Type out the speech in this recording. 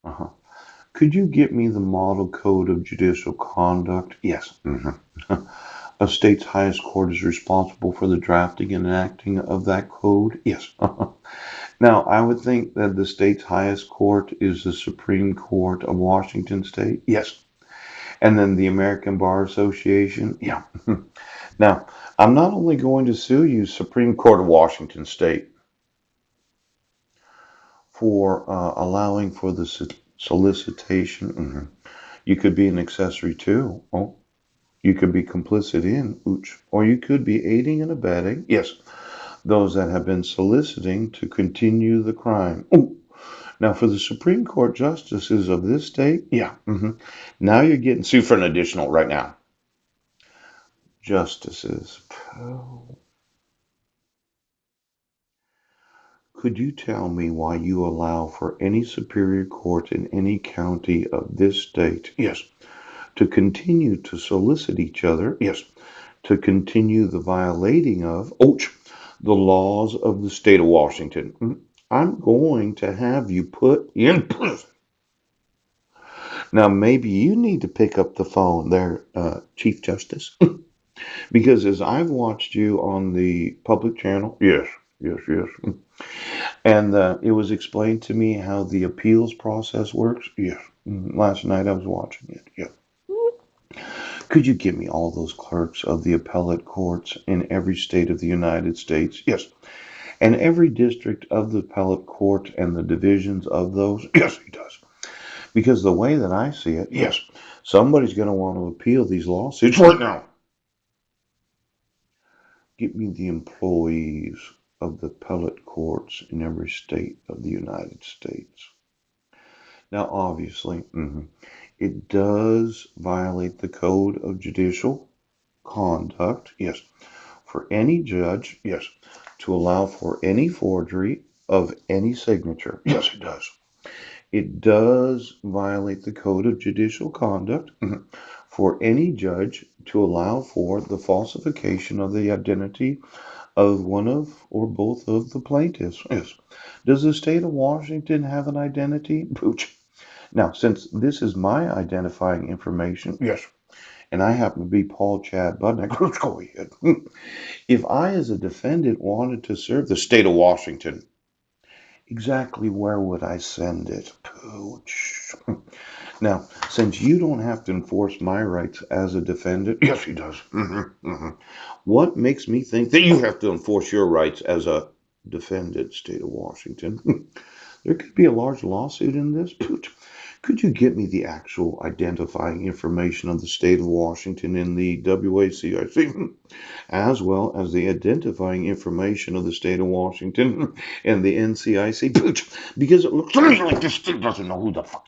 Uh-huh. Could you get me the model code of judicial conduct? Yes. A state's highest court is responsible for the drafting and enacting of that code? Yes. Now, I would think that the state's highest court is the Supreme Court of Washington State? Yes. And then the American Bar Association? Yeah. Now, I'm not only going to sue you, Supreme Court of Washington State, for allowing for the solicitation. You could be an accessory too. Oh, you could be complicit in, ooch, or you could be aiding and abetting. Yes, those that have been soliciting to continue the crime. Ooh. Now, for the Supreme Court justices of this state, yeah, now you're getting sued for an additional right now. Justices. Oh. Could you tell me why you allow for any superior court in any county of this state, yes, to continue to solicit each other, yes, to continue the violating of, ouch, the laws of the state of Washington? I'm going to have you put in prison. Now, maybe you need to pick up the phone there, Chief Justice, because as I've watched you on the public channel, yes, yes, and it was explained to me how the appeals process works. Yes. Last night I was watching it. Yeah. Could you give me all those clerks of the appellate courts in every state of the United States? Yes. And every district of the appellate court and the divisions of those? Yes, he does. Because the way that I see it, yes, somebody's going to want to appeal these lawsuits right now. Get me the employees of the appellate courts in every state of the United States. Now, obviously, it does violate the code of judicial conduct, yes, for any judge, yes, to allow for any forgery of any signature. Yes, it does. It does violate the code of judicial conduct for any judge to allow for the falsification of the identity of one of or both of the plaintiffs. Yes. Does the state of Washington have an identity? Pooch. Now, since this is my identifying information, yes, and I happen to be Paul Chad Budnick, let's go ahead. If I, as a defendant, wanted to serve the state of Washington, exactly where would I send it? Pooch. Now, since you don't have to enforce my rights as a defendant, yes, he does. What makes me think that you have to enforce your rights as a defendant, state of Washington? There could be a large lawsuit in this. Could you get me the actual identifying information of the state of Washington in the WACIC, as well as the identifying information of the state of Washington and the NCIC? Because it looks to me like this state doesn't know who the fuck they